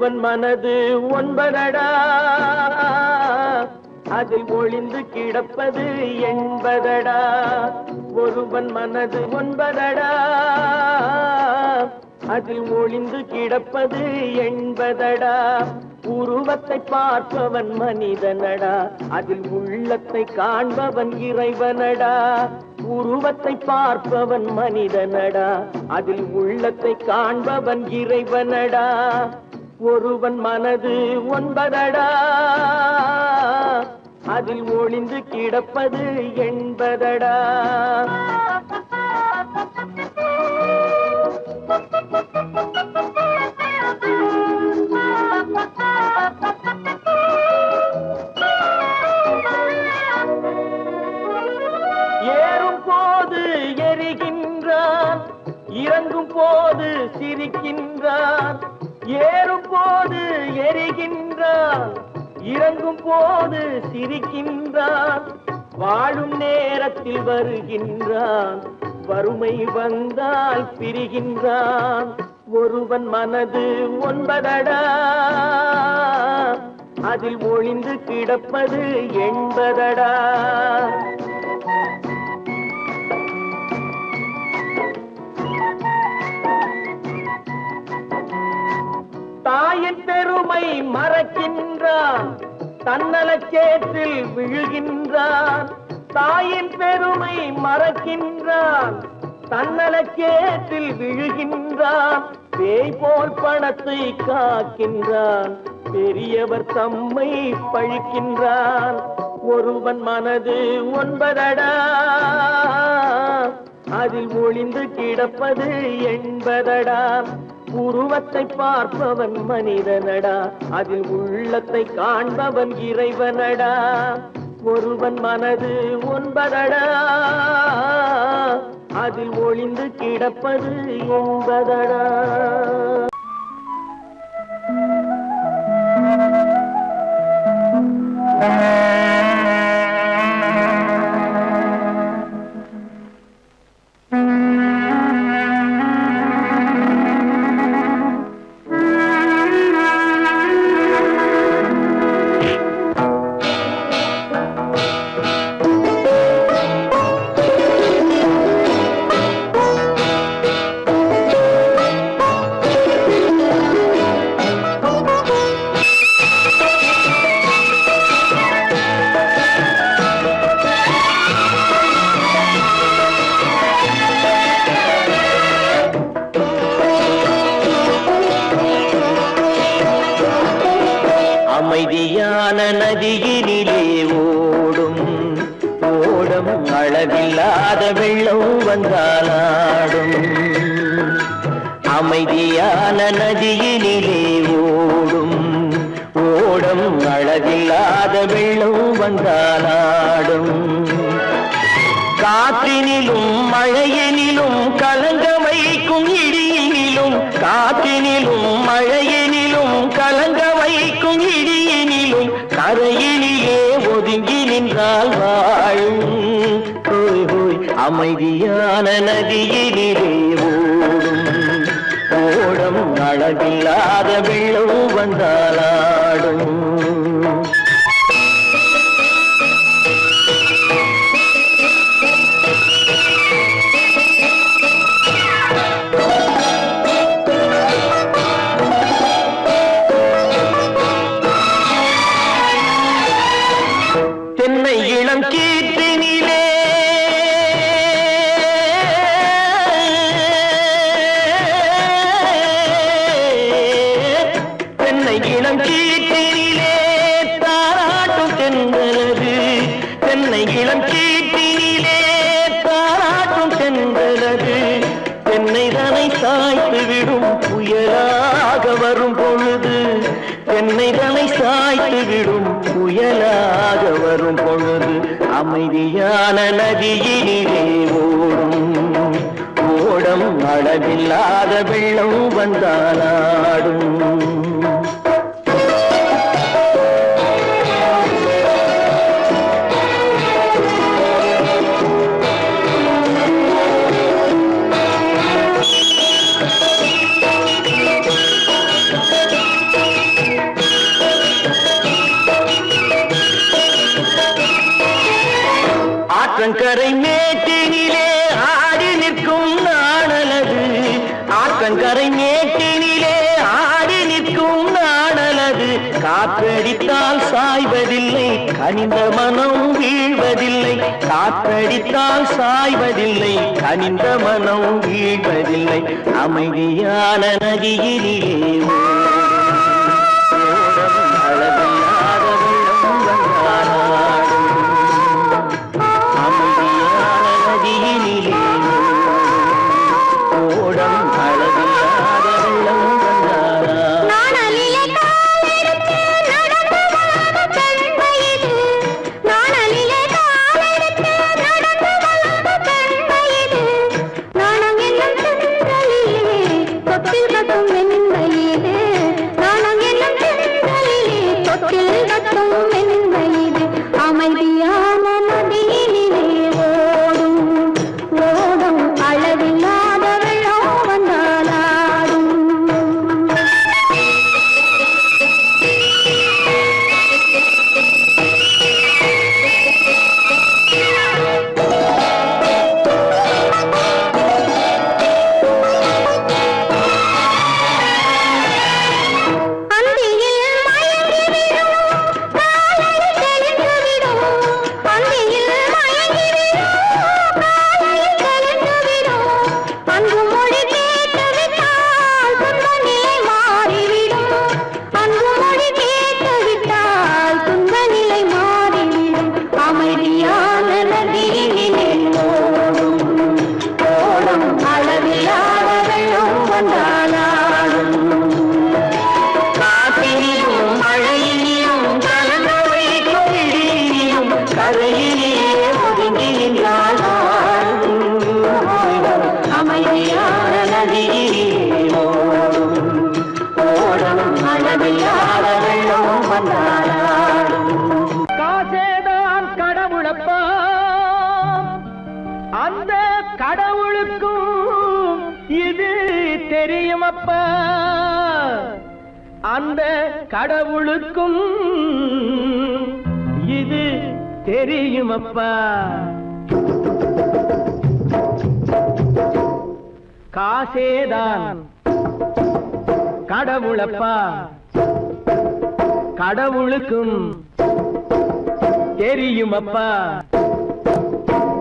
ஒருவன் மனது ஒன்பதடா, அதில் ஒளிந்து கிடப்பது என்பதடா. ஒருவன் மனது ஒன்பதடா, அதில் ஒளிந்து கிடப்பது என்பதடா. உருவத்தை பார்ப்பவன் மனிதனடா, அதில் உள்ளத்தை காண்பவன் இறைவனடா. உருவத்தை பார்ப்பவன் மனிதனடா, அதில் உள்ளத்தை காண்பவன் இறைவனடா. ஒருவன் மனது ஒன்பதடா, அதில் ஒளிந்து கிடப்பது என்பதடா. ஏறும் போது எரிகின்றான், இறங்கும் போது சிரிக்கின்றான். ஏறும் போது எரிகின்றான், இறங்கும் போது சிரிக்கின்றான். வாழும் நேரத்தில் வருகின்றான், வறுமை வந்தால் பிரிகின்றான். ஒருவன் மனது ஒன்பதடா, அதில் ஒளிந்து கிடப்பது என்பதடா. தாயின் பெருமை மறக்கின்றான், தன்னலச்சேற்றில் விழுகின்றான். தாயின் பெருமை மறக்கின்றான், தன்னலச்சேற்றில் விழுகின்றான். பேய் போல் பணத்தை காக்கின்றான், பெரியவர் தம்மை பழிக்கின்றான். ஒருவன் மனது ஒன்பதடா, அதில் ஒளிந்து கிடப்பது என்பதடா. உருவத்தை பார்ப்பவன் மனிதனடா, அதில் உள்ளத்தை காண்பவன் இறைவனடா. ஒருவன் மனது ஒன்பதடா, அதில் ஒளிந்து கிடப்பது என்பதடா. அமைதியான நதியினிலே ஓடும் ஓடம், அளவில்லாத வெள்ளம் வந்தாலாடும். அமைதியான நதியினிலே ஓடும் ஓடம், அளவில்லாத வெள்ளம் வந்தாலாடும். காற்றினிலும் மழையினிலும் கலங்க வைக்கும் இடியினிலும், காற்றினிலும் மழையினிலும் கலங்க வைக்கும் இடியினிலும், கரையினிலே ஒதுங்கி நின்றால் வாழும். ஹோய் ஹோய் அமைதியான நதியினிலே ஓடும் ஓடம், அளவில்லாத வெள்ளம் வந்தாலாடும். தென்னை இளம் கீற்றினிலே தென்னை இளம் கீற்றினிலே தாராட்டும் தென்றலது. தென்னை இளம் கீற்றினிலே தாராட்டும் தென்றலது. தென்னை தனை சாய்த்து விடும் புயலாக வரும் பொழுது, தென்னை தனை சாய்த்து விடும் புயலாக வரும் பொழுது, அமைதியான நதியினிலே ஓடும் ஓடம், அளவில்லாத வெள்ளம் வந்தாலாடும். மேட்டினிலே ஆடி நிற்கும் நாடலது காற்றடித்தால் சாய்வதில்லை கனிந்த மனம் வீழ்வதில்லை காற்றடித்தால் சாய்வதில்லை கனிந்த மனம் வீழ்வதில்லை அமைதியான நதியிலே காசேதான் கடவுளப்பா அந்த கடவுளுக்கும் இது தெரியுமப்பா அந்த கடவுளுக்கும் இது தெரியுமப்பா காசேதான் கடவுளப்பா கடவுளுக்கும் தெரியுமப்பா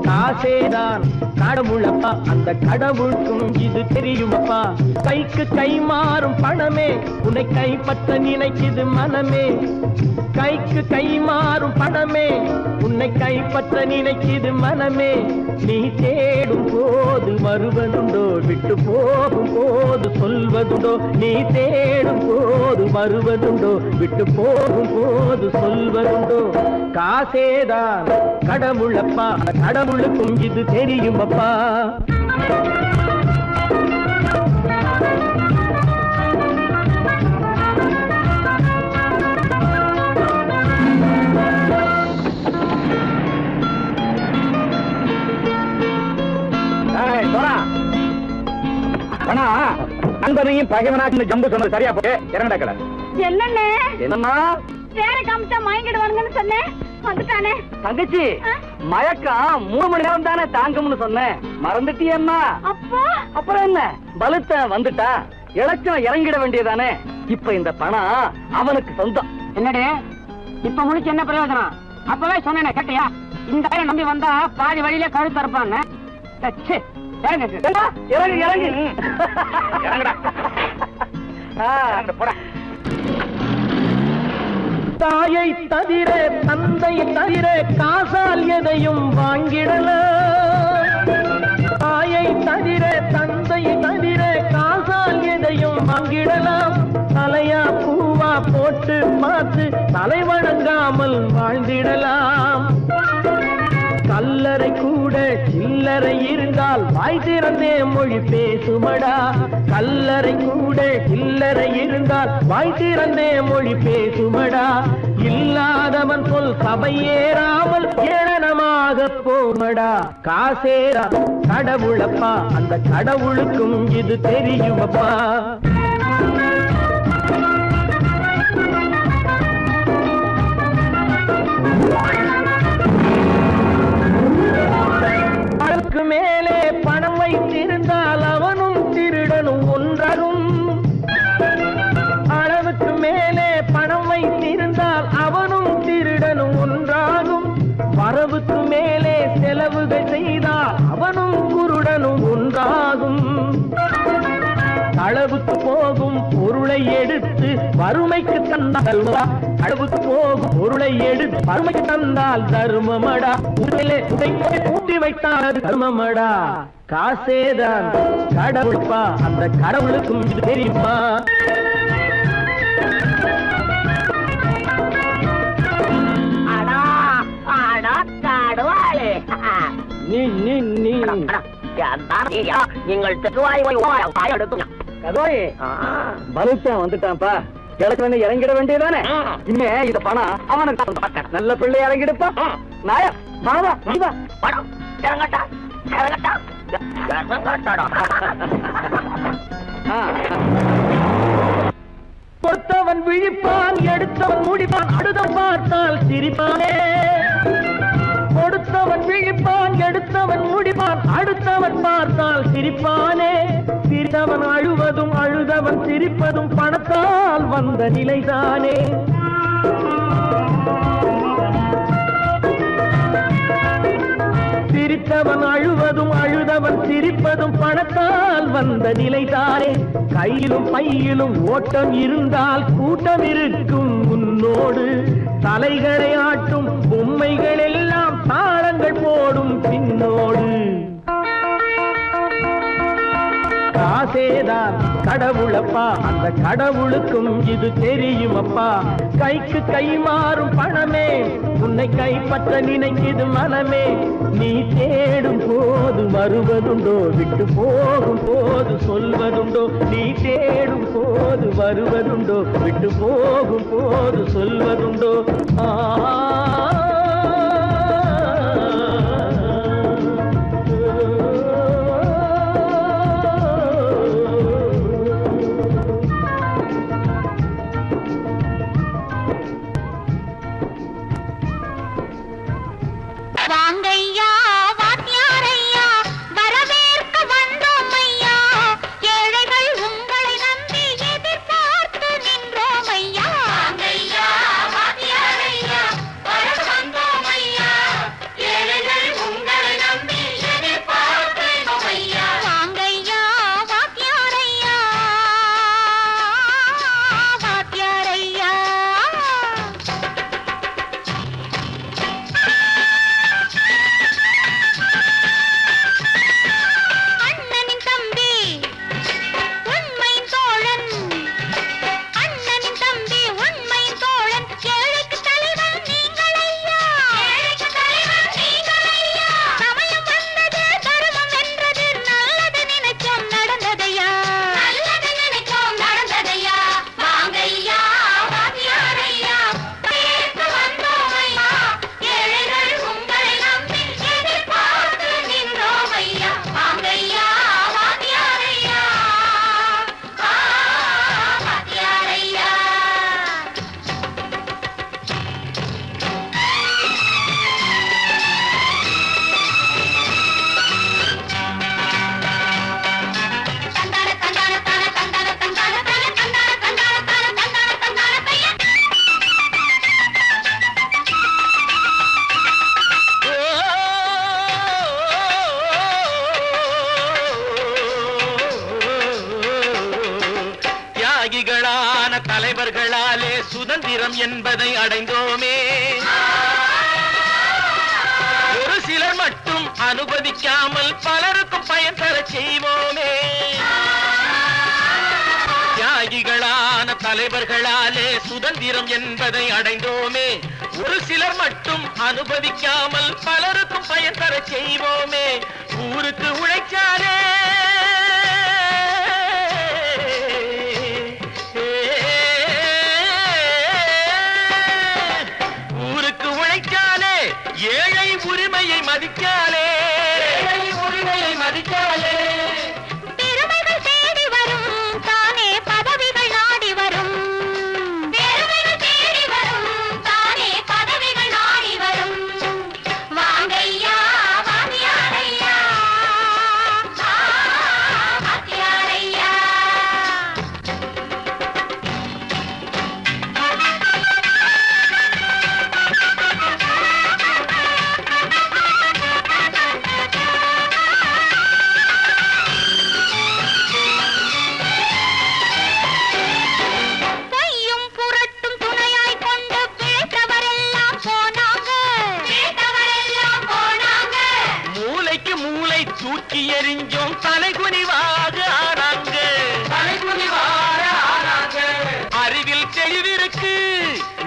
காசேதான் கடவுளப்பா அந்த கடவுளுக்கும் இது தெரியுமப்பா கைக்கு கை மாறும் பணமே உன்னை கைப்பற்ற நினைக்குது மனமே கைக்கு கை மாறும் பணமே உன்னை கைப்பற்ற நினைக்குது மனமே நீ தேடும் போது வருவதுண்டோ விட்டு போகும் போது சொல்வதுண்டோ நீ தேடும் போது வருவதுண்டோ விட்டு போகும் போது சொல்வதுண்டோ காசேதான் கடவுளப்பா கடவுளுக்கும் இது தெரியுமப்பா நண்பனையும் பகைவனாக்கு ஜம்பு சொன்னது சரியா போய் இறங்கடா கடை என்னண்ணே என்னன்னா வேற காமிச்சா மயங்கிடுவானுங்கன்னு சொன்னேன் வந்துட்டானே தங்கச்சி மயக்கம் 3 மணி நேரம் தானே தாங்கும்னு சொன்னேன் மறந்துட்டியம்மா அப்பா அப்புறம் என்ன பலுத்த வந்துட்டா இலச்சம் இறங்கிட வேண்டியதானே இப்ப இந்த பணம் அவனுக்கு சொந்தம் என்னடே இப்ப முடிச்சு என்ன பிரயோஜனம் அப்பவே சொன்னேன் கேட்டியா இந்த ஆயிரம் நம்பி வந்தா பாதி வழியில கழுத்து இருப்பான்னு இறங்கு இறங்கு இறங்குடா போடா தாயை தவிர தந்தை தவிர காசால் எதையும் வாங்கிடலாம் தாயை தவிர தந்தை தவிர காசால் எதையும் வாங்கிடலாம் தலையா பூவா போட்டு பார்த்து தலை வணங்காமல் வாழ்ந்திடலாம் கல்லறை கூட சில்லறை இருந்தால் வாய் திறந்தே மொழி பேசுமடா கல்லறை கூட சில்லறை இருந்தால் வாய் திறந்தே மொழி பேசுமடா இல்லாதவன் சொல் சபையேறாமல் ஏளனமாக போமடா காசேரா கடவுளப்பா அந்த கடவுளுக்கும் இது தெரியுமப்பா மேலே பணம் வைத்திருந்தால் அவனும் திருடனும் ஒன்றரும் போகும் பொருளை எடுத்து வறுமைக்கு தந்தால் அளவுக்கு போகும் பொருளை எடுத்து வறுமைக்கு தந்தால் தர்மமடா. கூட்டி வைத்தால் தர்மமடா. காசேதான் கடவுள்பா, அந்த கடவுளுக்கும் இது தெரியுமா? நீங்கள் பலுத்தான் வந்துட்டான்ப்பா. கிழக்கு இறங்கிட வேண்டியதானே. இனிமே இந்த பணம் அவனுக்கு நல்ல பிள்ளை இறங்கிடுப்பா. நாயா வாவா வா படம் இறங்கட்டா இறங்கட்டா கொடுத்தவன் விழிப்பான், எடுத்தவன் முடிப்பான், அடுத்தவன் பார்த்தால் சிரிப்பானே. கொடுத்தவன் விழிப்பான், எடுத்தவன் முடிப்பான், அடுத்தவன் பார்த்தால் சிரிப்பானே. சிரித்தவன் அழுவதும் அழுதவன் சிரிப்பதும் பணத்தால் வந்த நிலைதானே. சிரித்தவன் அழுவதும் அழுதவன் சிரிப்பதும் பணத்தால் வந்த நிலைதானே. கையிலும் பையிலும் ஓட்டம் இருந்தால் கூட்டம் இருக்கும் உன்னோடு. தலைகளை ஆட்டும் பொம்மைகள் எல்லாம் தாளங்கள் போடும் பின்னோடு. காசேதான் கடவுளப்பா, அந்த கடவுளுக்கும் இது தெரியுமப்பா. கைக்கு கை மாறும் பணமே உன்னை கைப்பற்ற நினைக்குது மனமே. நீ தேடும் போது வருவதுண்டோ, விட்டு போகும் போது சொல்வதுண்டோ. நீ தேடும் போது வருவதுண்டோ, விட்டு போகும் போது சொல்வதுண்டோ. தலைவர்களாலே சுதந்திரம் என்பதை அடைந்தோமே. ஒரு சிலர் மட்டும் அனுமதிக்காமல் பலருக்கும் பயன் தர செய்வோமே. தியாகிகளான தலைவர்களாலே சுதந்திரம் என்பதை அடைந்தோமே. ஒரு சிலர் மட்டும் அனுமதிக்காமல் பலருக்கும் பயன் தர செய்வோமே. ஊருக்கு உழைச்சாலே ஏழை உரிமையை மதிக்காலே, உரிமையை மதிக்காலே. பெருமைகள் தேடி வரும் தானே பதவிகள் நாடி வரும். பெருமைகள் தேடி வரும் தானே பதவிகள் நாடி வரும். வாங்கையா வாங்கியாரையா வாங்கியாரையா.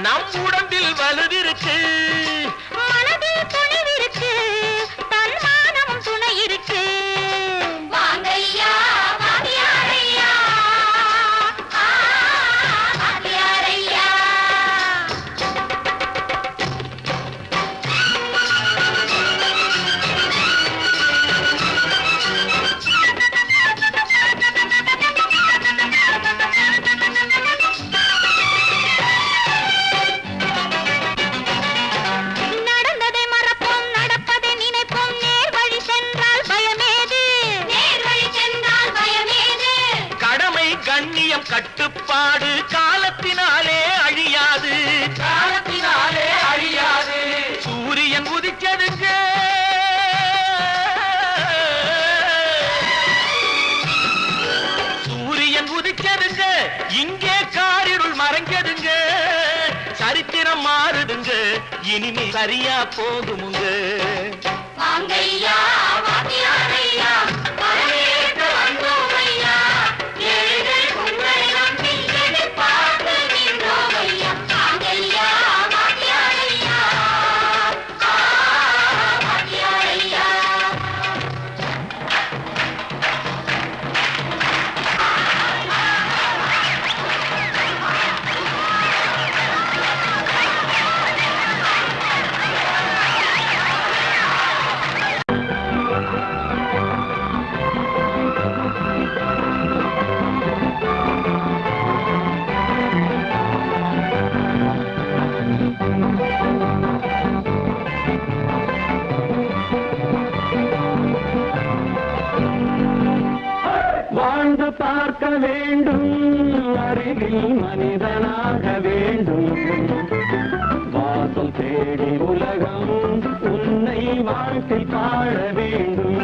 நம் உடம்பில் வலுவிருக்கு, மனதில் துணிவிருக்கு, தன்மானமும் துணை இருக்கு. வாங்கையா வாத்தியாரையா, வாத்தியாரையா. நடந்ததை மறப்போம், நடப்பதை நினைப்போம், நேர் வழி சென்றால் பயமேது, நேர் வழி சென்றால் பயமேது. கடமை கண்ணியம் கட்டுப்பாடு காலத்தினாலே அழியாது, காலத்தினாலே அழியாது. சூரியன் உதிச்சதுங்க, சூரியன் உதிச்சதுங்க, இங்கே காரிருள் மறைஞ்சதுங்க. சரித்திரம் மாறுதுங்க, இனிமே சரியா போகுமுங்க. வாங்கையா வாத்தியாரையா, வரவேற்க வந்தோமையா, ஏழைகள் உங்களை நம்பி எதிர்பார்த்து நின்றோமையா. வாங்கையா வாத்தியாரையா, வாத்தியாரையா. வாழ்ந்து பார்க்க வேண்டும், அறிவில் மனிதனாக வேண்டும். வாசல் தேடி உலகம் உன்னை வாழ்க்கை பாட வேண்டும்.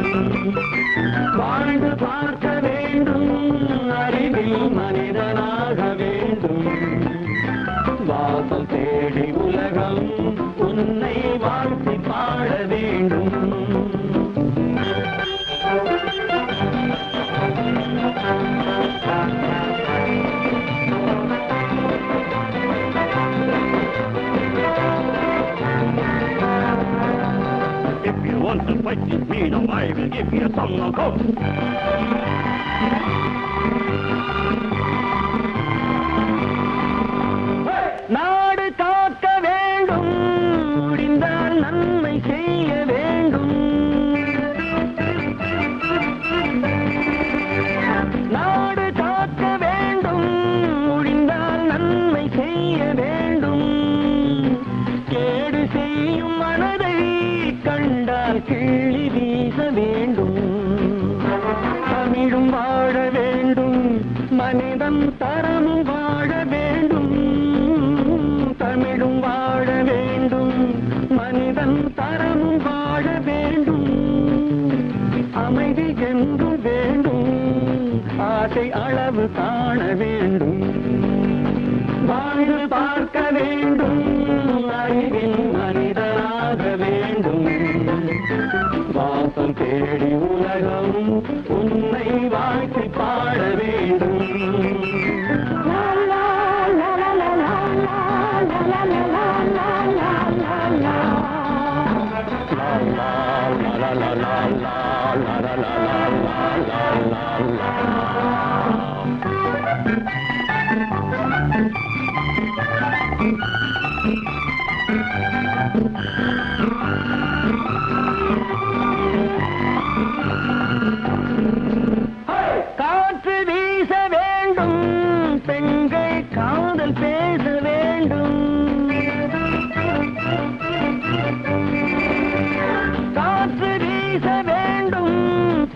வாழ்ந்து பார்க்க வேண்டும், அறிவில் மனிதனாக வேண்டும். வாசல் தேடி உலகம் உன்னை வாழ்க்கை பாட வேண்டும். If you want to fight this mean, I will give you a song of hope. நாடு காக்க வேண்டும், முடிந்தால் நன்மை செய்ய வேண்டும். நாடு காக்க வேண்டும், முடிந்தால் நன்மை செய்ய வேண்டும். கேடு செய்யும் மனதை கண்டால் கிள்ளி வீச வேண்டும். தமிழும் வாழ வேண்டும், மனிதன் தரமும் வாழ வேண்டும். தமிழும் வாழ வேண்டும், மனிதன் தரமும் வாழ வேண்டும். அமைதி என்று வேண்டும், ஆசை அளவு காண வேண்டும். வாழ்ந்து பார்க்க வேண்டும், அறிவில் மனிதனாக வேண்டும். வாசம் தேடி உலகம் உன்னை வாழ்க்கை பாட வேண்டும். லா, லா, லா, லா, லா, லா, லா, லா, லா, லா, லா, லா, லா, லா. லா, லா, லா, லா, லா, லா, லா, லா, லா, லா, லா, லா. காற்று வீச வேண்டும், பெண்கள் காதல் பேச வேண்டும். காற்று வீச வேண்டும்,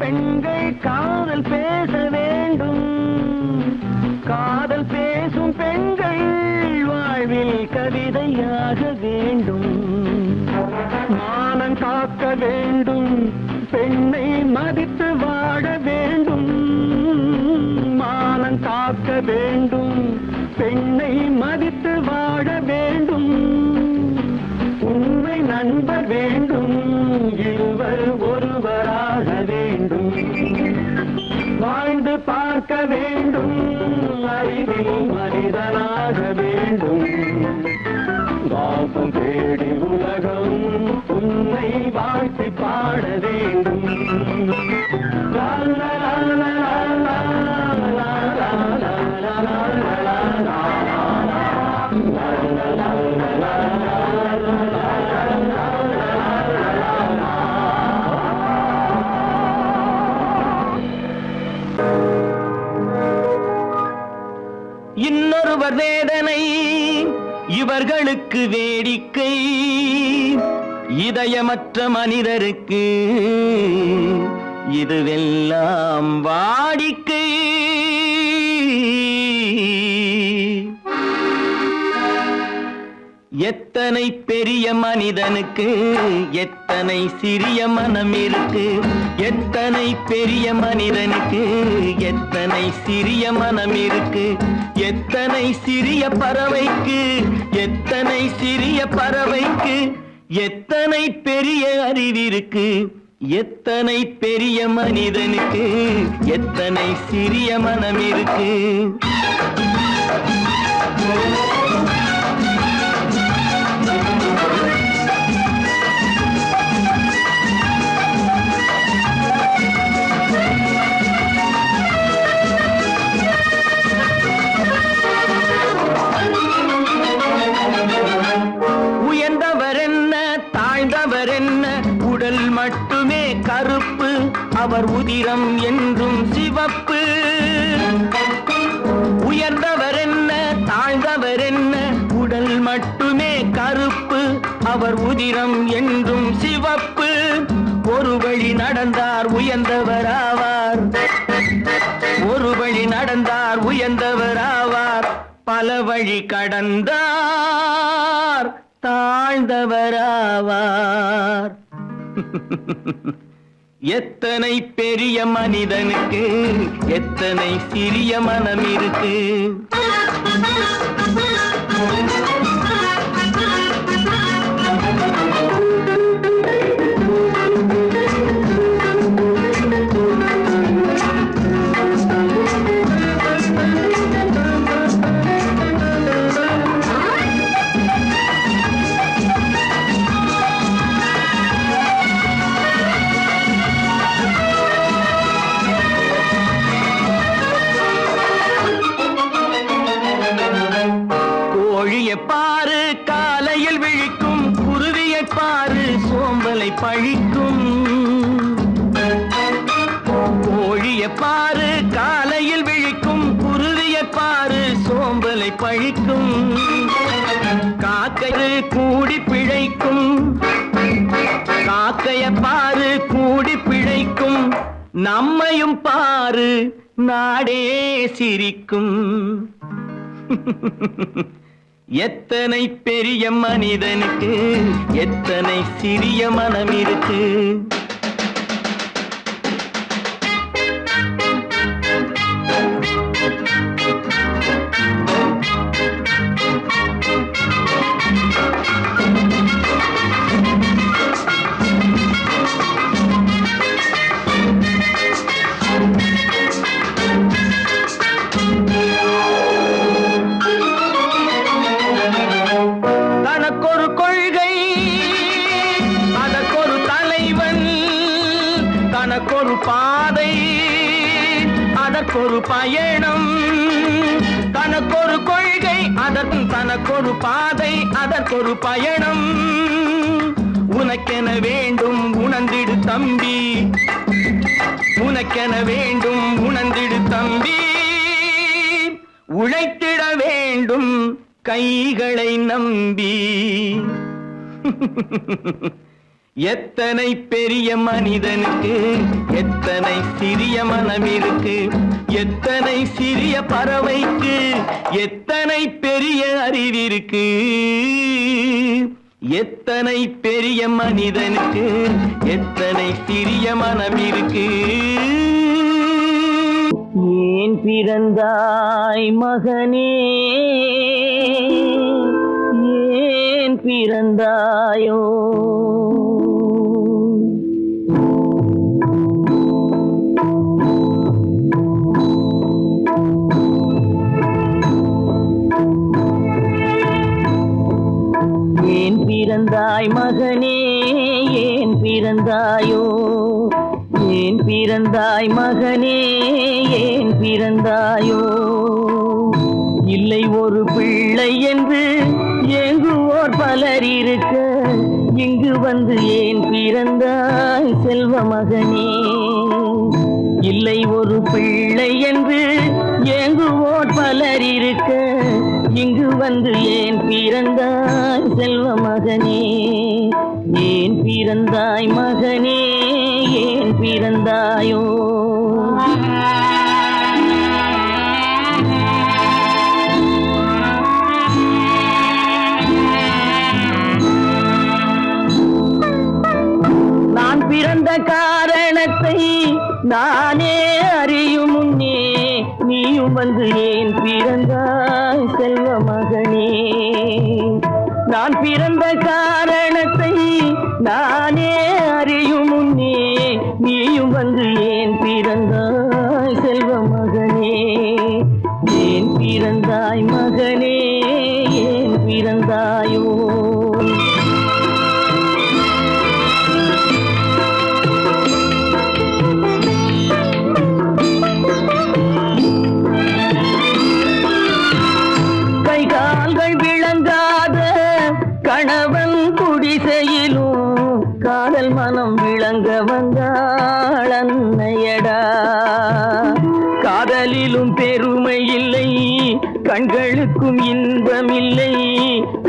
பெண்கள் காதல் பேச வேண்டும். காதல் பேசும் பெண்கள் வாழ்வில் கவிதையாக வேண்டும். மானம் காக்க வேண்டும், பெண்ணை மதித்து வாழ வேண்டும். மானம் காக்க வேண்டும், பெண்ணை மதித்து வாழ வேண்டும். உண்மை நண்பர் வேண்டும், இருவர் ஒருவராக வேண்டும். வாழ்ந்து பார்க்க வேண்டும், அறிவில் மனிதனாக வேண்டும். இன்னொருவர் வேதனை இவர்களுக்கு வேடிக்கை, இதயமற்ற மனிதருக்கு இதுவெல்லாம் வாடிக்கை. எத்தனை பெரிய மனிதனுக்கு எத்தனை சிறிய மனம் இருக்கு, எத்தனை பெரிய மனிதனுக்கு எத்தனை சிறிய மனம் இருக்கு, எத்தனை சிறிய பறவைக்கு எத்தனை சிறிய பறவைக்கு எத்தனை பெரிய அறிவிருக்கு, எத்தனை பெரிய மனிதனுக்கு எத்தனை சிறிய மனம் இருக்கு. உயர்ந்தவர் என்ன தாழ்ந்தவர் என்ன, உடல் மட்டுமே கருப்பு, அவர் உதிரம் என்றும் சிவப்பு. உயர்ந்தவர் என்ன தாழ்ந்தவர் என்ன, உடல் மட்டுமே கருப்பு, அவர் உதிரம் என்றும் சிவப்பு. ஒரு வழி நடந்தார் உயர்ந்தவர் ஆவார், ஒரு வழி நடந்தார் உயர்ந்தவர் ஆவார், பல வழி கடந்தார் தாழ்ந்தவர் ஆவார். எத்தனை பெரிய மனிதனுக்கு எத்தனை சிறிய மனம் இருக்கு. பாரு காலையில் விழிக்கும், குருவியை பாரு சோம்பலை பழிக்கும். கோழியை பாரு காலையில் விழிக்கும், குருவியை பாரு சோம்பலை பழிக்கும். காக்கை கூடி பிழைக்கும், காக்கைய பாரு கூடி பிழைக்கும். நம்மையும் பாரு நாடே சிரிக்கும். எத்தனை பெரிய மனிதனுக்கு எத்தனை சிறிய மனம் இருக்கு. தனக்கொரு கொள்கை அதற்கொரு தலைவன், தனக்கொரு பாதை அதற்கொரு பயணம். தனக்கொரு கொள்கை தனக்கொரு பாதை அதற்கொரு பயணம். உனக்கென வேண்டும் உணர்ந்திடு தம்பி, உனக்கென வேண்டும் உணர்ந்திடு தம்பி. உழைத்திட வேண்டும் கைகளை நம்பி. எத்தனை பெரிய மனிதனுக்கு எத்தனை சிறிய மனம் இருக்கு, எத்தனை சிறிய பறவைக்கு எத்தனை பெரிய அறிவிருக்கு. எத்தனை பெரிய மனிதனுக்கு எத்தனை சிறிய மனம் இருக்கு. ஏன் பிறந்தாய் மகனே, ஏன் பிறந்தாயோ. ஏன் பிறந்தாய் மகனே, ஏன் பிறந்தாயோ. ஏன் பிறந்தாய் மகனே, ஏன் பிறந்தாயோ. இல்லை ஒரு பிள்ளை என்று ஏங்குவோர் பலர் இருக்க, இங்கு வந்து ஏன் பிறந்தாய் செல்வ மகனே. இல்லை ஒரு பிள்ளை என்று ஏங்குவோர் பலர் இருக்க இங்கு வந்து ஏன் பிறந்தாய் செல்வ மகனே, ஏன் பிறந்தாய் மகனே, ஏன் பிறந்தாயோ? நான் பிறந்த காரணத்தை நானே அறியும் முன்னே நீயும் வந்து ஏன் பிறந்தாய் செல்வ மகனே. நான் பிறந்த காரணத்தை நானே அறியும் முன்னே நீயும் வந்து ஏன் பிறந்தாய் செல்வ மகனே, ஏன் பிறந்தாய் மகனே, ஏன் பிறந்தாயோ? கைகால்கள் விளங்காத கணவன் குடிசையிலும் காதல் மனம் விளங்க வந்தாள் அன்னையடா. காதலிலும் பெருமை இல்லை, கண்களுக்கும் இன்பமில்லை,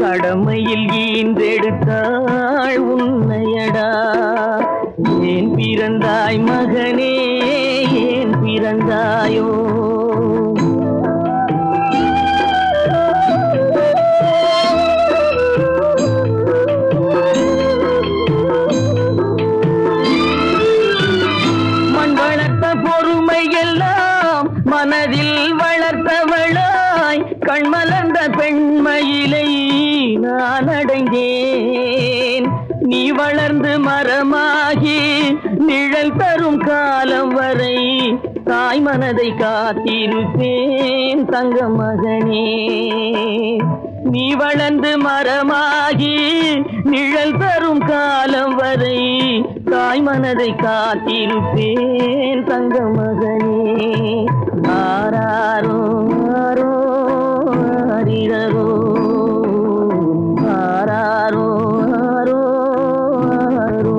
கடமையில் ஈன்றெடுத்தாள் உன்னையடா. ஏன் பிறந்தாய் மகனே, ஏன் பிறந்தாயோ? பொறுமையெல்லாம் மனதில் வளர்த்தவளாய் கண்மலர்ந்த பெண்மையிலை நான் அடைந்தேன். நீ வளர்ந்து மரமாகி நிழல் தரும் காலம் வரை தாய் மனதை காத்திருப்பேன் தங்க மகனே. நீ வளர்ந்து மரமாகி நிழல் தரும் காலம் வரை தாய் மனதை காத்திருப்பேன் தங்க மகனே. ஆராரோ ஆரோ ஆரிரரோ, ஆராரோ ஆரோ ஆரோ.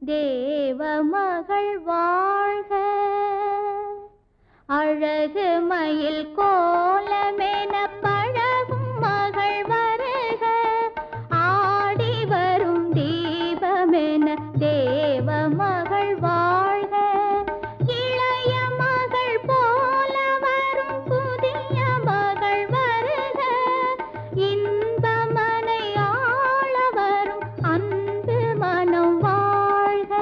தேவ மகள் வாழ்க. அழகு மயில் கோலமென பழகும் மகள் வருக, ஆடி வரும் தீபமென தேவ மகள் வாழ்க. இளைய மகள் போல வரும் புதிய மகள் வருக, இன்பமனை ஆள வரும் அன்பு மனம் வாழ்க.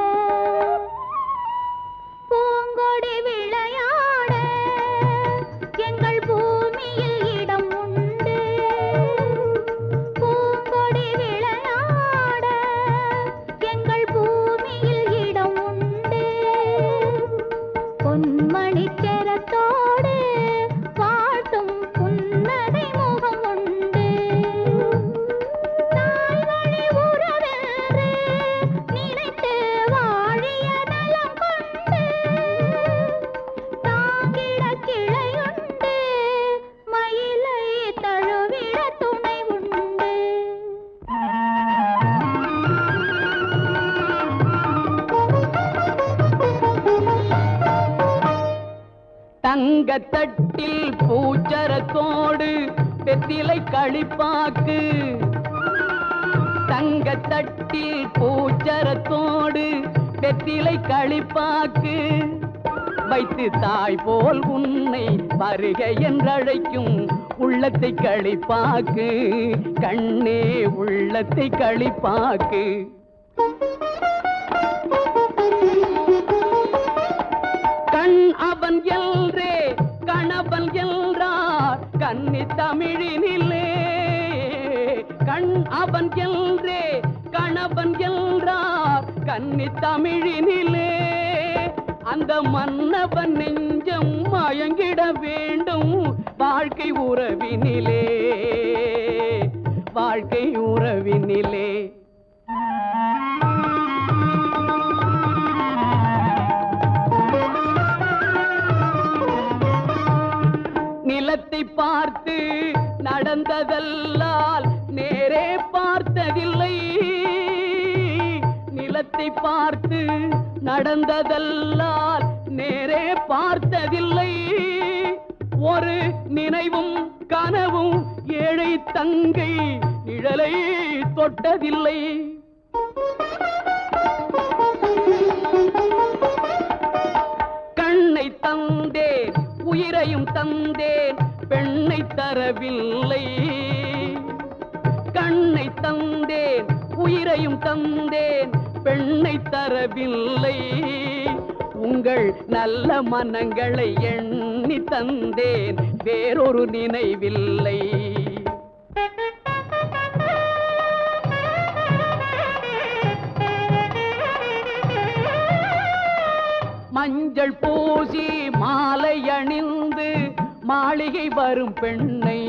பூங்கொடி விளையாட எங்கள் பூமியில் இடம் உண்டு, பூங்கொடி விளையாட எங்கள் பூமியில் இடம் உண்டு. பொன்மணி செரத்தோடு பாட்டும் புன்னகை முகம் உண்டு. தாய் வழி உறவென்று நினைத்து வாழிய நலம் கொண்டு, தாங்கிட கிளையுண்டு, மயிலை தழுவிட துணை உண்டு. தங்கத்தட்டில் பூச்சரத்தோடு வெற்றிலை களிப்பாக்கு, தங்கத்தட்டில் பூச்சரத்தோடு வெற்றிலை களிப்பாக்கு வைத்து தாய் போல் உன்னை வருக என்றழைக்கும் உள்ளத்தை களிப்பாக்கு, கண்ணே உள்ளத்தை களிப்பாக்கு. கண் அவன் எல்ரே கணவன் என்றார் கன்னி தமிழினிலே, கண் அவன் என்றே கணவன் என்றார் கன்னி தமிழினிலே. அந்த மன்னவன் நெஞ்சம் மயங்கிட வேண்டும் வாழ்க்கை உறவினிலே, வாழ்க்கை உறவினிலே. நிலத்தை பார்த்து நடந்ததல்லால் நேரே பார்த்ததில்லை, நிலத்தை பார்த்து நடந்ததல்லால் நேரே பார்த்ததில்லை. ஒரு நினைவும் கனவும் ஏழை தங்கை நிழலை தொட்டதில்லை. கண்ணை தந்தேன் உயிரையும் தந்தேன் பெண்ணை தரவில்லை, கண்ணை தந்தேன் உயிரையும் தந்தேன் பெண்ணை தரவில்லை. உங்கள் நல்ல மனங்களை எண்ணி தந்தேன் வேறொரு நினைவில்லை. மஞ்சள் பூசி மாலை அணிந்து மாளிகை வரும் பெண்ணை,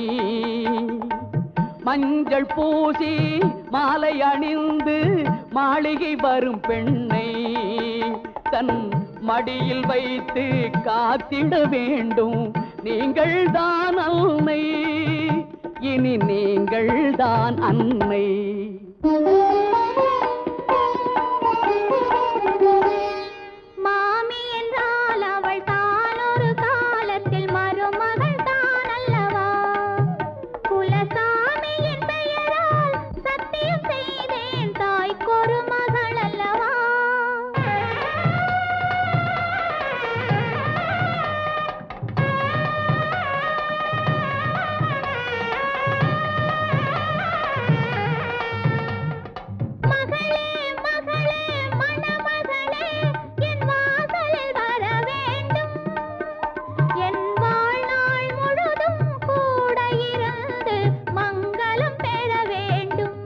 மஞ்சள் பூசி மாலை அணிந்து மாளிகை வரும் பெண்ணை தன் மடியில் வைத்து காத்திட வேண்டும். நீங்கள் தான் அன்னை, இனி நீங்கள் தான் அன்னை. மாமி என்றால் அவள் தான் ஒரு காலத்தில் மருமகள் தான் அல்லவா? குலசாமியின் பெயரால் சத்தியம் செய்தேன் தாய்க்கொரு மகள் அல்லவா? மகளே மகளே மணமகளே என் வாசலில் வர வேண்டும், என் வாழ்நாள் முழுதும் கூட இருந்து மங்களம் பெற வேண்டும்,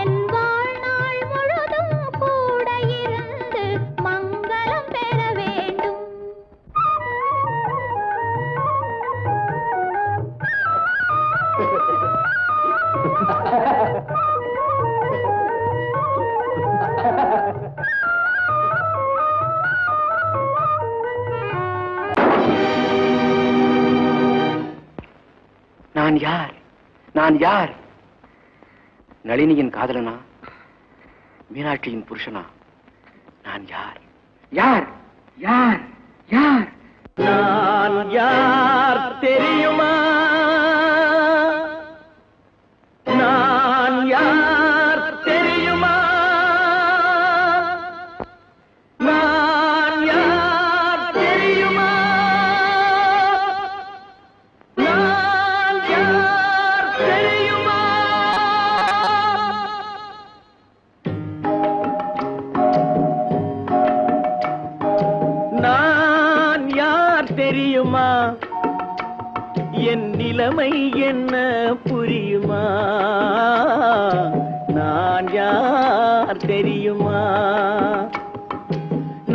என் வாழ்நாள் முழுதும் கூட இருந்து மங்களம் பெற வேண்டும். நான் யார்? நான் யார்? நளினியின் காதலனா? மீனாட்சியின் புருஷனா? நான் யார்? யார்? யார்? யார்? நான் யார் தெரியுமா? நான் யார் தெரியுமா? நான் யார் தெரியுமா? நான் யார் தெரியுமா? நான் யார் தெரியுமா? என் நிலைமை என்ன புரியுமா? நான் யார் தெரியுமா?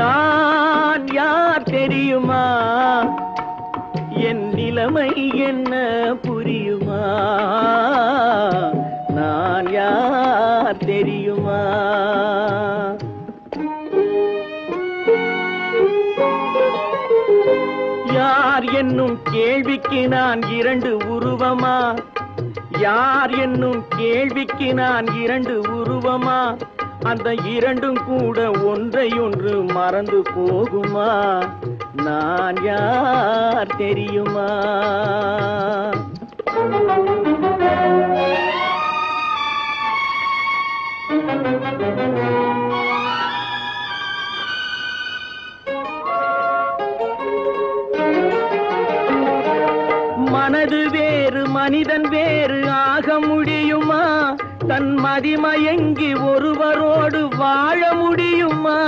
நான் யார் தெரியுமா? என் நிலைமை என்ன புரியுமா? நான் யார் தெரியுமா? யார் என்னும் கேள்விக்கு நான் இரண்டு உருவமா? யார் என்னும் கேள்விக்கு நான் இரண்டு உருவமா? அந்த இரண்டும் கூட ஒன்றையொன்று மறந்து போகுமா? நான் யார் தெரியுமா? மனது வேறு மனிதன் வேறு ஆக முடியுமா? தன் மதிமயங்கி ஒருவரோடு வாழ முடியுமா?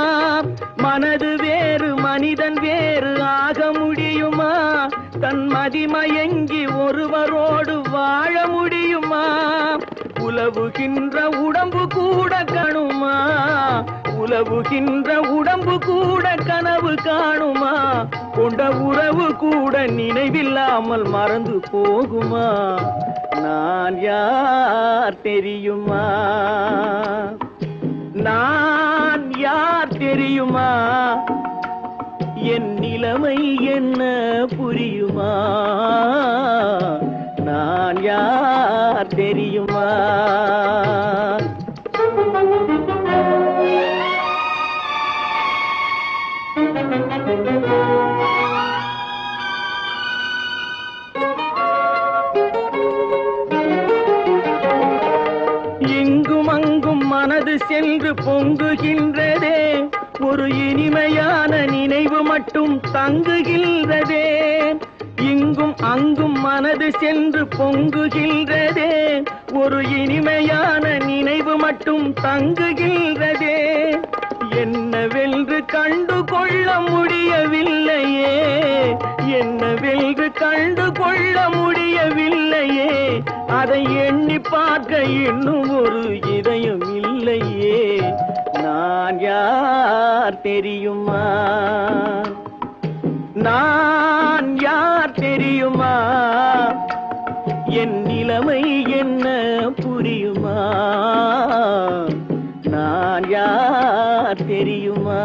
மனது வேறு மனிதன் வேறு ஆக முடியுமா? தன் மதிமயங்கி ஒருவரோடு வாழ முடியுமா? உலவுகின்ற உடம்பு கூட கணுமா உலவுகின்ற உடம்பு கூட கனவு காணுமா கொண்ட உறவு கூட நினைவில்லாமல் மறந்து போகுமா நான் யார் தெரியுமா நான் யார் தெரியுமா என் நிலைமை என்ன புரியுமா நான் யார் தெரியுமா இங்கும் அங்கும் மனது சென்று பொங்குகின்றதே ஒரு இனிமையான நினைவு மட்டும் தங்குகின்றதே இங்கும் அங்கும் மனது சென்று பொங்குகின்றதே ஒரு இனிமையான நினைவு மட்டும் தங்குகின்றதே என்னவென்று கண்டு கொள்ள முடியவில்லையே என்னவென்று கண்டு கொள்ள முடியவில்லையே அதை எண்ணி பார்க்க இன்னும் ஒரு இதயம் இல்லையே நான் யார் தெரியுமா நான் யார் தெரியுமா என் நிலைமை என்ன புரியுமா நான் யார் தெரியுமா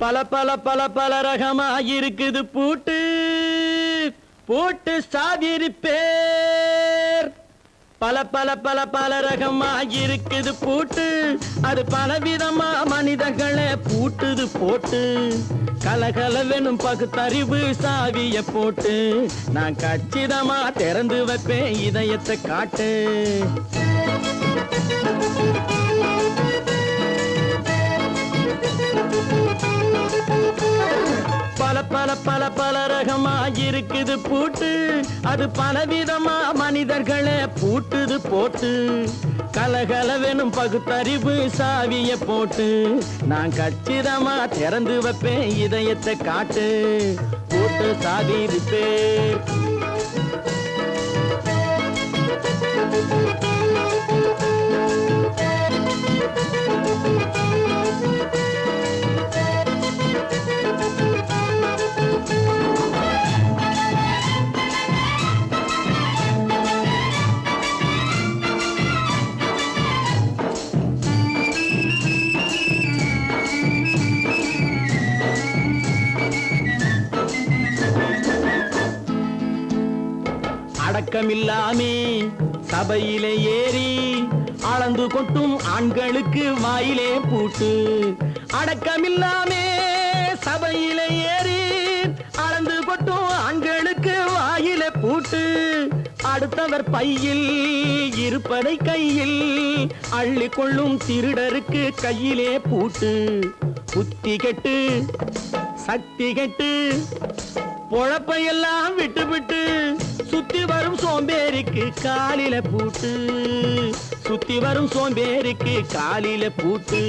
பல பல பல பல ரகமா இருக்குது பூட்டு போட்டு சாதிருப்பேர் பல பல பல பல ரகமா இருக்குது பூட்டு அது பலவிதமா மனிதர்களை பூட்டுது போட்டு கலகலவெனும் பகுத்தறிவு சாவிய போட்டு நான் கச்சிதமா திறந்து வைப்பேன் இதயத்தை காட்டு பல பல பல பல ரகமா இருக்குது பூட்டு அது பலவிதமா மனிதர்களை பூட்டுது போட்டு கலகலவெனும் பகுத்தறிவு சாவிய போட்டு நான் கச்சிதமா திறந்து வைப்பேன் இதயத்தை காட்டு போட்டு சாதிருப்பேன் அடக்கமில்லாமே சபையிலே ஏறி அளந்து கொட்டும் ஆண்களுக்கு வாயிலே பூட்டு அடக்கமில்லாமே சபையிலே ஏறி அளந்து கொட்டும் ஆண்களுக்கு வாயிலே பூட்டு அடுத்தவர் பையில் இருப்பதை கையில் அள்ளி கொள்ளும் திருடருக்கு கையிலே பூட்டு புத்தி கெட்டு சக்தி கெட்டு பொழப்பையெல்லாம் விட்டு விட்டு சுத்தி வரும் சோம்பேறிக்கு காலில பூட்டு சுத்தி வரும் சோம்பேறிக்கு காலில பூட்டு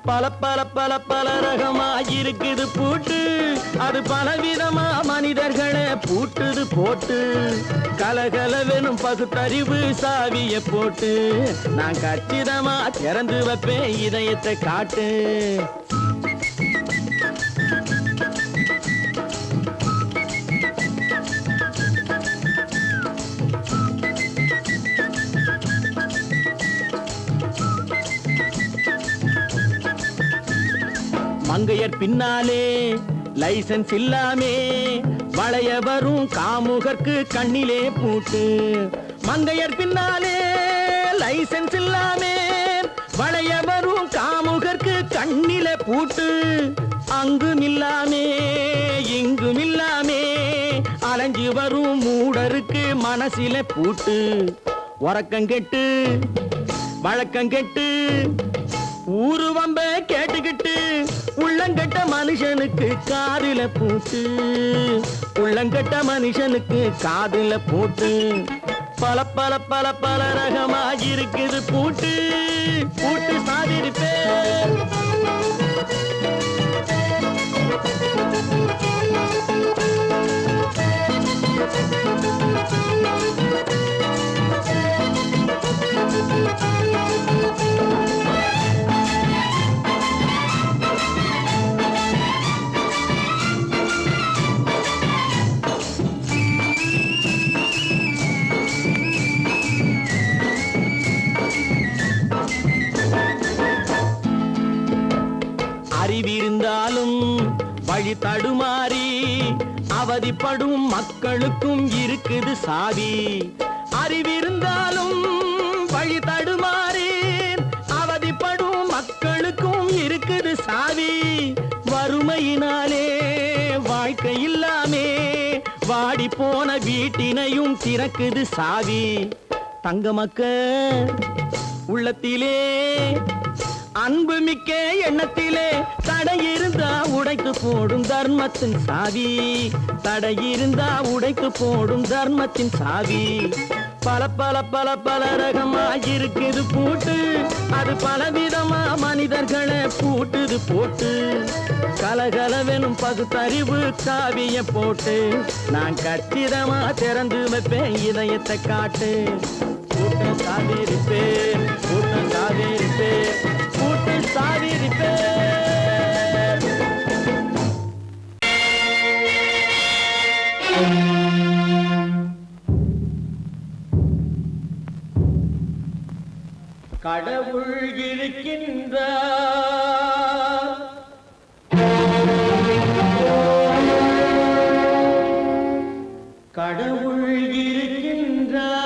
பல பல பல பல ரகமா இருக்குது பூட்டு அது பலவிதமா மனிதர்களை பூட்டுது போட்டு கலகலவெனும் பகுத்தறிவு சாவிய போட்டு நான் கச்சிதமா திறந்து வைப்பேன் இதயத்தை காட்டு மங்கையர் பின்னாலே லைசன்ஸ் இல்லாமே வளைய வரும் காமுகர்க்கு கண்ணிலே பூட்டு மங்கையர் பின்னாலே லைசன்ஸ் இல்லாமே வளைய வரும் காமுகர்க்கு கண்ணிலே பூட்டு அங்கும் இல்லாமே இங்கும் இல்லாமே அலைஞ்சு வரும் மூடருக்கு மனசிலே பூட்டு உறக்கங்கெட்டு வழக்கங்கெட்டு ஊரு வம்ப கேட்டுக்கிட்டு உள்ளங்கட்ட மனுஷனுக்கு காதுல பூட்டு உள்ளங்கட்ட மனுஷனுக்கு காதுல பூட்டு பல பல பல பல ரகமா இருக்குது பூட்டு பூட்டு சாதிருப்பேன் வழி தடுமாறி அவதிப்படும் மக்களுக்கும் இருக்குது சாவி. அறிவிருந்தாலும் வழி தடுமாறி அவதிப்படும் மக்களுக்கும் இருக்குது சாவி. வறுமையினாலே வாழ்க்கை இல்லாமே வாடி போன வீட்டினையும் திறக்குது சாவி. தங்க மக்க உள்ளத்திலே அன்பு மிக்க எண்ணத்திலே தடையிருந்தா உடைத்து போடும் தர்மத்தின் சாவி. தடையிருந்தா உடைத்து போடும் தர்மத்தின் சாவி. பல பல பல பல ரகமா இருக்குது பூட்டு, அது பலவிதமா மனிதர்களை பூட்டுது போட்டு. கலகலவெனும் பகுத்தறிவு சாவிய போட்டு நான் கச்சிதமா திறந்து வைப்பேன் இதயத்தை காட்டு. கூட்டம் சாவிருப்பேன், கூட்டம் சாவிருப்பேன், கூட்டம் சாவிருப்பேன். கடவுள் இருக்கின்றார், கடவுள் இருக்கின்றார்.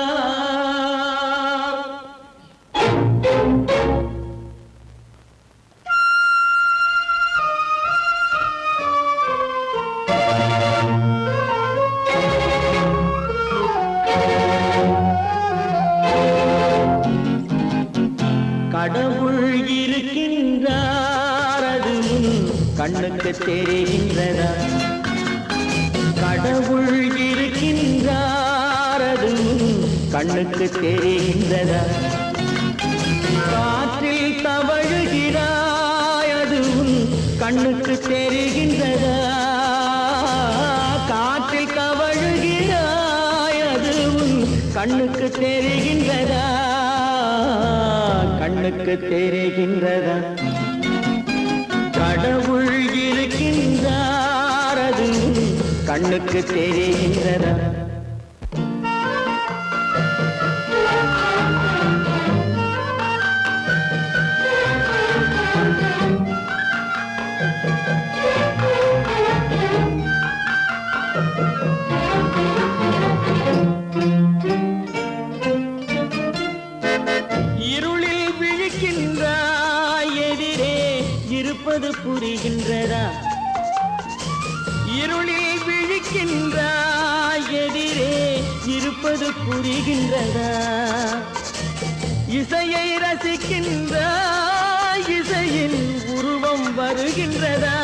கடவுள் இருக்கின்றார், அது கண்ணுக்கு தெரிகின்றதா? கடவுள் இருக்கின்றார், அது கண்ணுக்கு தெரிகின்றதா? காற்றில் தவழுகிறாய், அது கண்ணுக்கு தெரிகின்றதா? காற்றில் தவழுகிறாய், அது கண்ணுக்கு தெரிகின்றதா? கண்ணுக்கு தெரிகின்றதா? கடவுள் இருக்கின்றார், அது கண்ணுக்கு தெரிகின்றதா? இருளில் விழிக்கின்றாய், எதிரே இருப்பது புரிகின்றதா? இருளில் விழிக்கின்றாய், எதிரே இருப்பது புரிகின்றதா? இசையை ரசிக்கின்றாய், இசையின் உருவம் வருகின்றதா?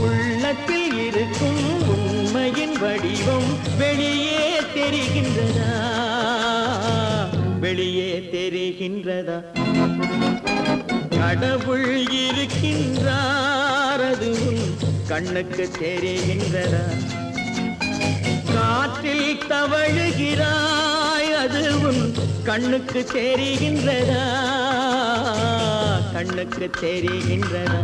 உள்ளத்தில் இருக்கும் உண்மையின் வடிவம் வெளியே தெரிகின்றதா? வெளியே தெரிகின்றதா? கடவுள் இருக்கின்றார், அது கண்ணுக்கு தெரிகின்றதா? காற்றில் தவழுகிறாய், அது கண்ணுக்கு தெரிகின்றதா? கண்ணுக்கு தெரிகின்றதா?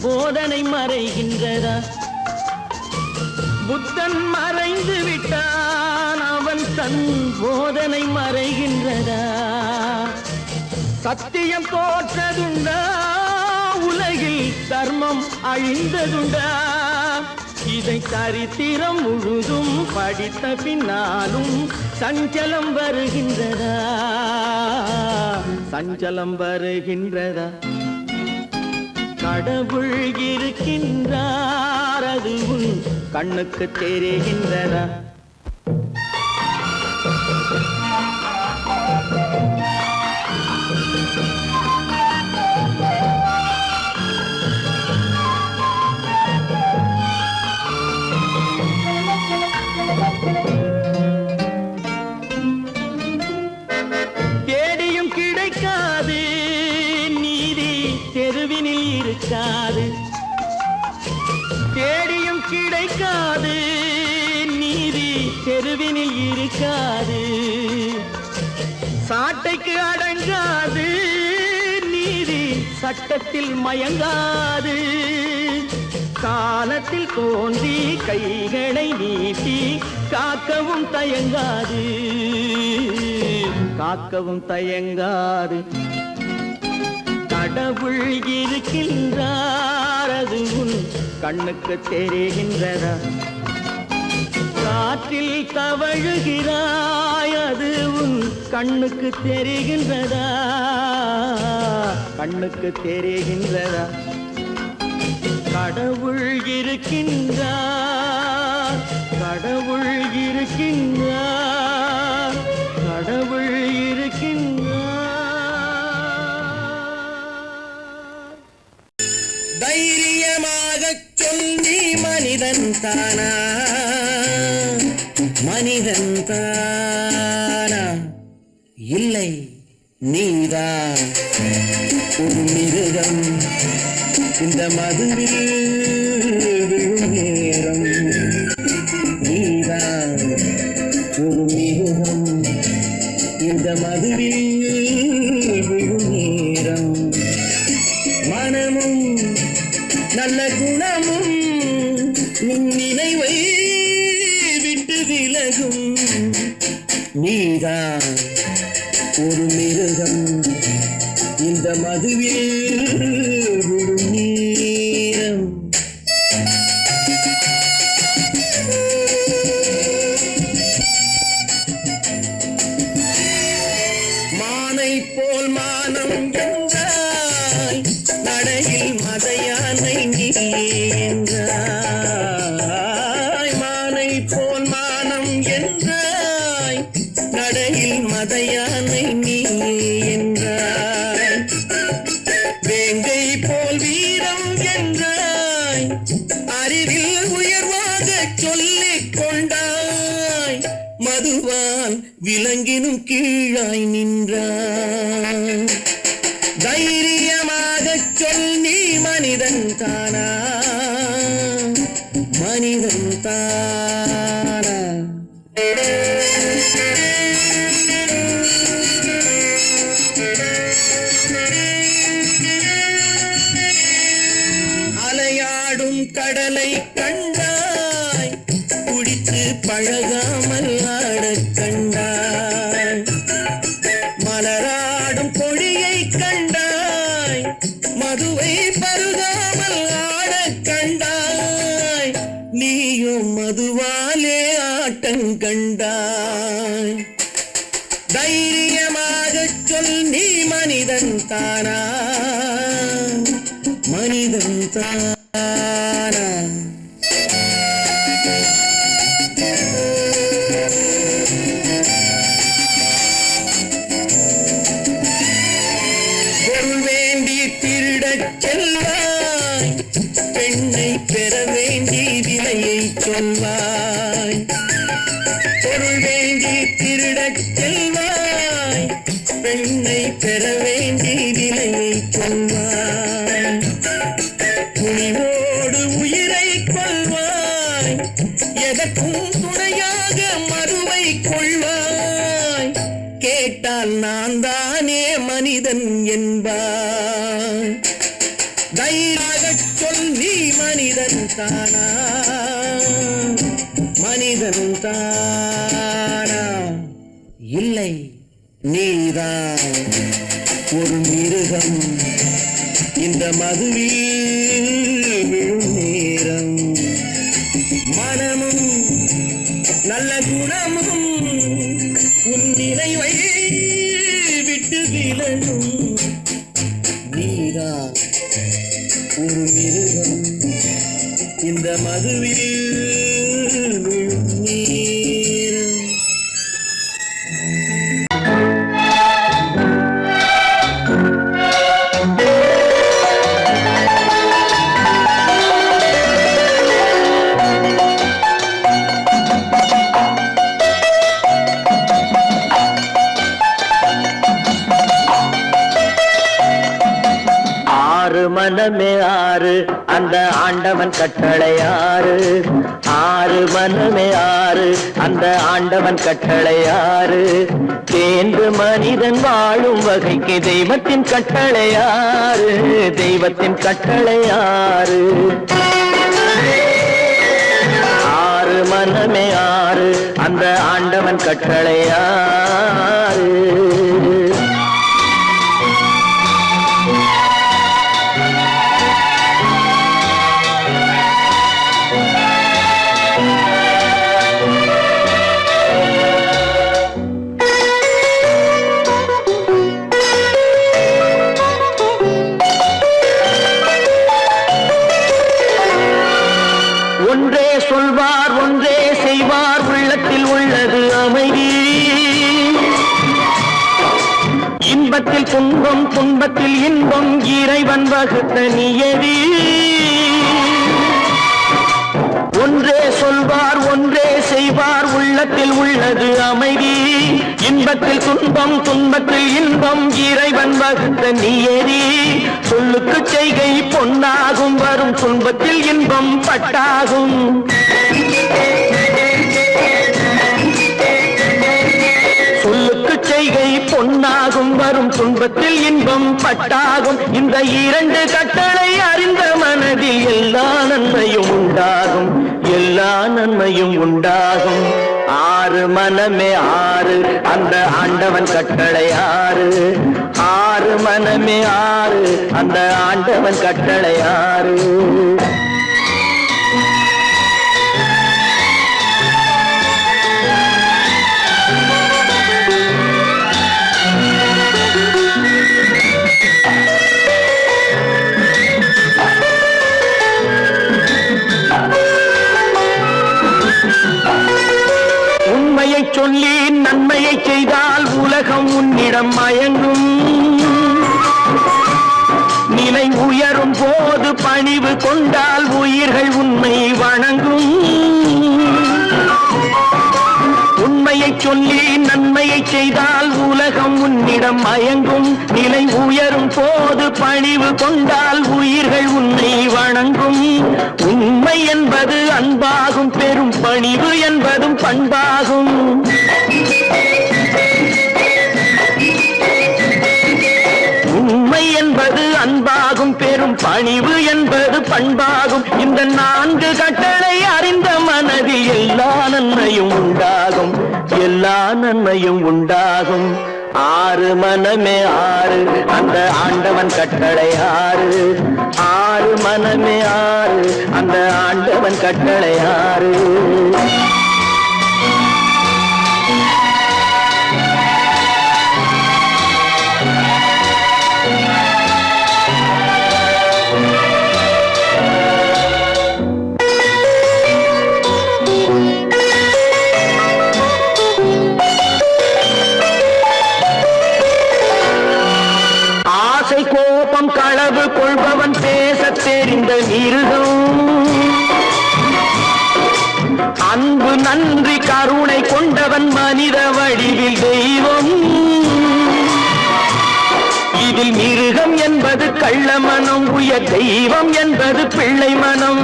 போதனை மறைகின்றதா? புத்தன் மறைந்து விட்டான், அவன் தன் போதனை மறைகின்றதா? சத்தியம் தோற்றதுண்டா? உலகில் தர்மம் அழிந்ததுண்டா? இதை சரித்திரம் முழுதும் படித்த பின்னாலும் சஞ்சலம் வருகின்றதா? சஞ்சலம் வருகின்றதா? கடவுள் இருக்கின்றார், அது கண்ணுக்கு தெரிகின்றதா? தேடியும் கிடைக்காது நீதி, தெருவினில் இருக்காது. தேடியும் கிடைக்காது நீதி, தெருவினில் இருக்காது. சாட்டைக்கு அடங்காது, நீதி சட்டத்தில் மயங்காது. காலத்தில் தோன்றி கைகளை நீட்டி காக்கவும் தயங்காது, காக்கவும் தயங்காது. கடவுள் இருக்கின்றார், அது உன் கண்ணுக்கு தெரிகின்றதா? காற்றில் தவழுகிறாய், அது உன் கண்ணுக்கு தெரிகின்றதா? கண்ணுக்கு தெரிகின்றதா? கடவுள் இருக்கின்றார், கடவுள் இருக்கின்றார், கடவுள் இருக்கின்றார். தைரியமாகச் சொல்லி மனிதன் தானா, மனிதன் தானா? இல்லை, நீதான் ஒரு மிருகம். இந்த மதுவில் விழும் நேரம் நீதான் ஒரு மிருகம். இந்த மதுவில் விழும் நேரம் மனமும் நல்ல குணமும் உன் நினைவை விட்டு விலகும். நீதான் ஒரு மிருகம். இந்த மதுவில் விழும் நேரம். மானை போல் மானம் என்றாய், நடையில் மதையானை நீ என்றாய். மானை போல் மானம் என்றாய், நடையில் மதையானை நீ என்றாய். வேங்கை போல் வீரம் என்றாய், அறிவில் உயர்வாக சொல்லிக் கொண்டாய். மதுவால் விலங்கினும் கீழாய் நின்றாய். தைரியமாகச் சொல், நீ மனிதன் தானா, மனிதன் தானா? அலையாடும் கடலை கண்டாய், குடித்து பழகாமல் ஆடக் கண்டாய். மலராடும் பொழியை கண்டாய், மதுவை பருகாமல் ஆடக் கண்டாய். நீயும் மதுவாலே ஆட்டங்கண்டாய். தைரியமாகச் சொல், நீ மனிதன் தானா, மனிதன் தானா? பொருள் வேண்டி திருடச் செல்வாய், பெண்ணை பெற வேண்டி விலையை சொல்வாய். பொருள் வேண்டி திருடச் செல்வாய், பெண்ணை பெற வேண்டி விலையை சொல்வாய். துணிவோடு உயிரை கொள்வாய், எதற்கும் துணையாக மறுவை கொள்வாய். கேட்டால் நான் தானே மனிதன் என்பாய். தைரியமாகச் சொல், நீ மனிதன் தானா, மனிதன் தானா? இல்லை, நீதான் ஒரு மிருகம். இந்த மதுவில் விழும் நேரம் மனமும் நல்ல குணமும் உன் நினைவை விட்டு விலகும். நீதான் ஒரு மிருகம். இந்த மதுவில் விழும் நேரம். மனமே ஆறு அந்த ஆண்டவன் கட்டளை ஆறு. ஆறு மனமே ஆறு, அந்த ஆண்டவன் கட்டளை ஆறு. தேர்ந்து மனிதன் வாழும் வகைக்கு தெய்வத்தின் கட்டளை ஆறு. தெய்வத்தின் கட்டளை ஆறு. ஆறு மனமே ஆறு, அந்த ஆண்டவன் கட்டளை ஆறு. ஒன்றே சொல்வார் ஒன்றே செய்வார், உள்ளத்தில் உள்ளது அமைதி. இன்பத்தில் துன்பம் துன்பத்தில் இன்பம், இறைவன் வகுத்த நியதி. ஒன்றே சொல்வார் ஒன்றே செய்வார், உள்ளத்தில் உள்ளது அமைதி. இன்பத்தில் துன்பம் துன்பத்தில் இன்பம், இறைவன் வகுத்த நியதி. சொல்லுக்கு செய்கை பொன்னாகும், வரும் துன்பத்தில் இன்பம் பட்டாகும். சொல்லுக்கு செய்கை பொன்னாகும், வரும் துன்பத்தில் இன்பம் பட்டாகும். இந்த இரண்டு கட்டளை அறிந்த மனதில் எல்லா நன்மையும் உண்டாகும். எல்லா நன்மையும் உண்டாகும். ஆறு மனமே ஆறு, அந்த ஆண்டவன் கட்டளை ஆறு. ஆறு மனமே ஆறு, அந்த ஆண்டவன் கட்டளை ஆறு. உண்மையை சொல்லி நன்மையை செய்தால் உலகம் உன்னிடம் மயங்கும். நிலை உயரும் போது பணிவு கொண்டால் உயிர்கள் உன்னை வணங்கும். உண்மையை சொல்லி நன்மையை செய்தால் உலகம் உன்னிடம் மயங்கும். நிலை உயரும் போது பணிவு கொண்டால் உயிர்கள் உன்னை வணங்கும். உண்மை என்பது அன்பாகும், பெரும் பணிவு என்பதும் பண்பாகும். உண்மை என்பது அன்பாகும், பெரும் பணிவு என்பது பண்பாகும். இந்த நான்கு கட்டளை அறிந்த மனதில் எல்லா நன்மையும் உண்டாகும். எல்லா நன்மையும் உண்டாகும். ஆறு மனமே ஆறு, அந்த ஆண்டவன் கட்டளை ஆறு. ஆறு மனமே ஆறு, அந்த ஆண்டவன் கட்டளை ஆறு. கோபம் களவு கொள்பவன் பேசத் தெரிந்த மிருகம். அன்பு நன்றி கருணை கொண்டவன் மனித வடிவில் தெய்வம். இதில் மிருகம் என்பது கள்ள மனம், உயர் தெய்வம் என்பது பிள்ளை மனம்.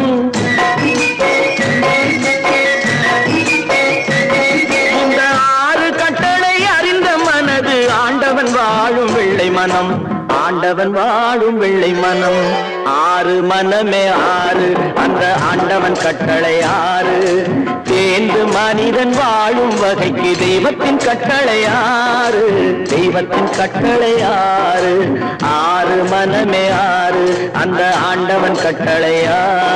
இந்த ஆறு கட்டளை அறிந்த மனது ஆண்டவன் வாழும் வெள்ளை மனம். ஆண்டவன் வாழும் வெள்ளை மனம். ஆறு மனமே ஆறு, அந்த ஆண்டவன் கட்டளை ஆறு. தேர்ந்து மனிதன் வாழும் வகைக்கு தெய்வத்தின் கட்டளை ஆறு. தெய்வத்தின் கட்டளை ஆறு. ஆறு மனமே ஆறு, அந்த ஆண்டவன் கட்டளை ஆறு.